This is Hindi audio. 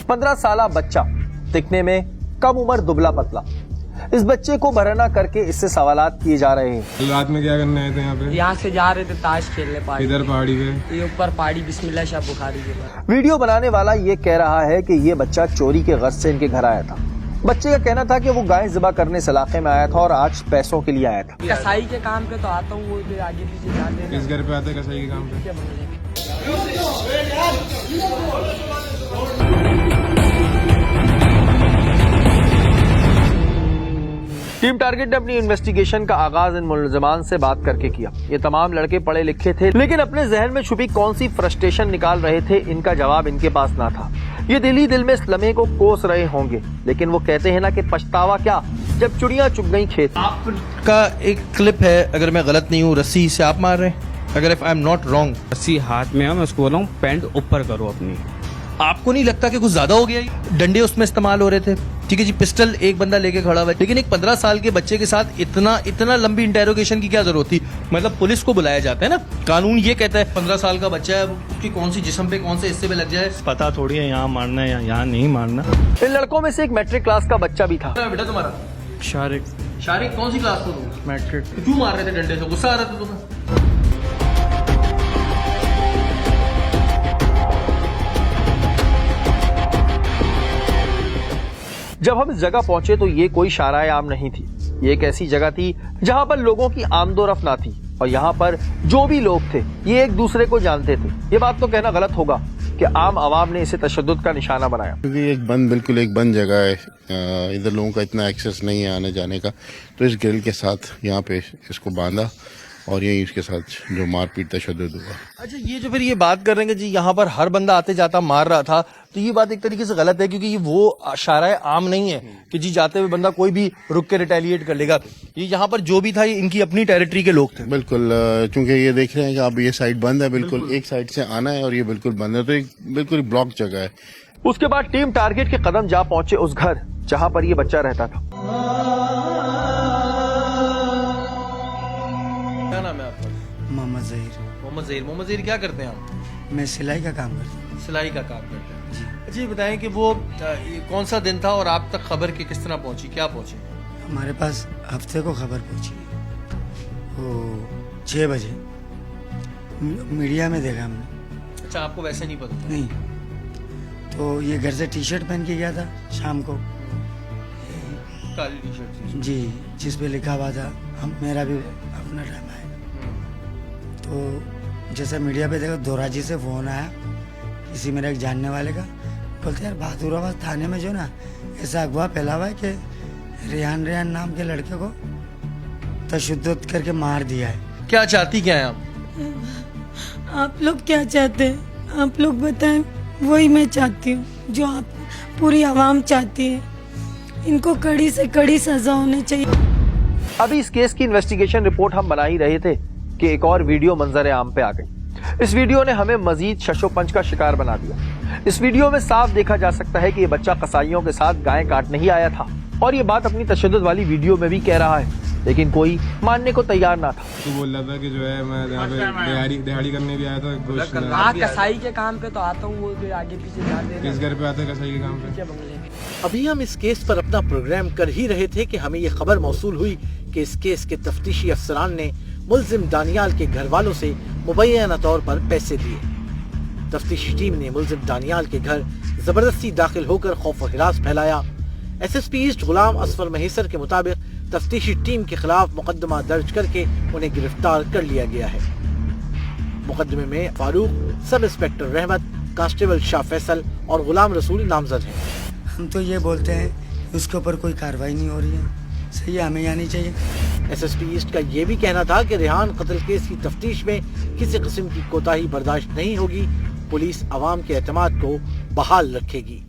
15 साल बच्चा, दिखने में कम उम्र, दुबला पतला। इस बच्चे को बरहना करके इससे सवालात किए जा रहे हैं। रात में क्या करने आए थे यहाँ पे? यहाँ से जा रहे थे ताश खेलने पहाड़ी। इधर पहाड़ी पे? ये ऊपर पहाड़ी बिस्मिल्लाह शाह बुखारी के पास। वीडियो बनाने वाला ये कह रहा है कि ये बच्चा चोरी के गर्ज से इनके घर आया था। बच्चे का कहना था कि वो गाय ज़िबा करने इस इलाके में आया था और आज पैसों के लिए आया था। कसाई के काम पे तो आता हूँ, वो आगे पीछे जाते हैं। किस घर पे आते कसाई के काम पे? टीम टारगेट ने अपनी इन्वेस्टिगेशन का आगाज इन मुलजमान से बात करके किया। ये तमाम लड़के पढ़े लिखे थे, लेकिन अपने जहन में छुपी कौन सी फ्रस्ट्रेशन निकाल रहे थे, इनका जवाब इनके पास ना था। ये दिल ही दिल में इस लम्हे को कोस रहे होंगे, लेकिन वो कहते हैं ना कि पछतावा क्या जब चुड़ियां चुग गई खेत। आपका एक क्लिप है, अगर मैं गलत नहीं हूँ, रस्सी से आप मार रहे हैं, अगर if I am not wrong. रस्सी हाथ में है, मैं उसको बोल रहा हूँ पैंट ऊपर करो अपनी। आपको नहीं लगता कि कुछ ज्यादा हो गया? डंडे उसमें इस्तेमाल हो रहे थे, ठीक है जी, पिस्टल एक बंदा लेके खड़ा हुआ है, लेकिन एक 15 साल के बच्चे के साथ इतना लंबी इंटेरोगेशन की क्या जरूरत थी? मतलब पुलिस को बुलाया जाता है ना, कानून ये कहता है 15 साल का बच्चा है, उसकी कौन सी जिस्म पे कौन से हिस्से पे लग जाए पता थोड़ी है यहाँ मारना है या यहाँ नहीं मारना। इन लड़कों में से एक मैट्रिक क्लास का बच्चा भी था। बेटा तुम्हारा शारिक कौन सी क्लास को? मैट्रिक। क्यों मार रहे थे डंडे से? गुस्सा आ रहा था तुम्हें? जब हम इस जगह पहुंचे तो ये कोई शाराए आम नहीं थी। ये एक ऐसी जगह थी जहां पर लोगों की आमदोरफ्त ना थी, और यहाँ पर जो भी लोग थे ये एक दूसरे को जानते थे। ये बात तो कहना गलत होगा कि आम आवाम ने इसे तशद्दुद का निशाना बनाया, क्योंकि बिल्कुल एक बंद जगह है, इधर लोगों का इतना एक्सेस नहीं है आने जाने का। तो इस ग्रिल के साथ यहाँ पे इसको बांधा और यही इसके साथ जो मारपीट तशद्दुद हुआ। अच्छा, ये जो फिर ये बात कर रहे हैं कि जी यहाँ पर हर बंदा आते जाता मार रहा था, तो ये बात एक तरीके से गलत है, क्योंकि ये वो शाराए आम नहीं है कि जी जाते हुए बंदा कोई भी रुक के रिटेलिएट कर लेगा। ये यहाँ पर जो भी था, ये इनकी अपनी टेरिटरी के लोग थे। बिल्कुल, चूंकि ये देख रहे हैं कि अब ये साइड बंद है, बिल्कुल एक साइड से आना है और ये बिल्कुल बंद है, तो एक बिल्कुल ब्लॉक जगह है। उसके बाद टीम टारगेट के कदम जा पहुंचे उस घर जहां पर ये बच्चा रहता था। क्या नाम है आपका? मोहम्मद ज़हीर। मोहम्मद ज़हीर क्या करते हैं आप? मैं सिलाई का काम करता हूँ। सिलाई का काम करते हैं जी। अच्छा, ये बताएं कि वो कौन सा दिन था और आप तक खबर की किस तरह पहुंची, क्या पहुंची? हमारे पास हफ्ते को खबर पहुंची, वो 6 बजे मीडिया में देखा हमने। अच्छा, आपको वैसे नहीं पता? नहीं, तो ये घर से टी शर्ट पहन के गया था शाम को, काली टी शर्ट जी, जिस पे लिखा हुआ था मेरा भी अपना ड्रामा है। तो जैसे मीडिया पे देखा, दोराजी से फोन आया किसी मेरे एक जानने वाले का, बोलते यार बहादुराबाद थाने में जो ना ऐसा अगवा फैला हुआ है कि रेहान नाम के लड़के को तशद्दुद करके मार दिया है। क्या चाहती क्या है आप? आप लोग क्या चाहते हैं? आप लोग बताएं, वही मैं चाहती हूँ जो आप पूरी आवाम चाहती है। इनको कड़ी से कड़ी सजा होनी चाहिए। अभी इस केस की इन्वेस्टिगेशन रिपोर्ट हम बना ही रहे थे कि एक और वीडियो मंजर आम पे आ गई। इस वीडियो ने हमें मजीद शशोपंच का शिकार बना दिया। इस वीडियो में साफ देखा जा सकता है कि ये बच्चा कसाईयों के साथ गाय काटने ही आया था, और ये बात अपनी तशद्दुद वाली वीडियो में भी कह रहा है, लेकिन कोई मानने को तैयार ना था। तो बोल रहा था कि जो है मैं यहाँ पे दिहाड़ी करने भी आया था। हाँ, कसाई के काम पे तो आता हूँ, वो आगे पीछे जाते हैं। किस घर पे आते कसाई के काम पे? अभी हम इस केस पर अपना प्रोग्राम कर ही रहे थे कि हमें ये खबर मौसूल हुई कि इस केस के तफ्तीशी अफसरान ने मुल्जिम दानियाल के घर वालों से मुबैना तौर पर पैसे लिए। तफ्तीशी टीम ने मुल्जिम दानियाल के घर जबरदस्ती दाखिल होकर खौफ व हिरास फैलाया। SSP ईस्ट गुलाम असफर महेसर के मुताबिक तफ्तीशी टीम के खिलाफ मुकदमा दर्ज करके उन्हें गिरफ्तार कर लिया गया है। मुकदमे में फारूक, सब इंस्पेक्टर रहमत, कांस्टेबल शाह फैसल और गुलाम रसूल नामजद हैं। हम तो ये बोलते हैं उसके ऊपर कोई कार्रवाई नहीं हो रही है, सही है, हमें आनी चाहिए। SSP ईस्ट का ये भी कहना था कि रेहान कत्ल केस की तफ्तीश में किसी किस्म की कोताही बर्दाश्त नहीं होगी। पुलिस अवाम के एतमाद को बहाल रखेगी।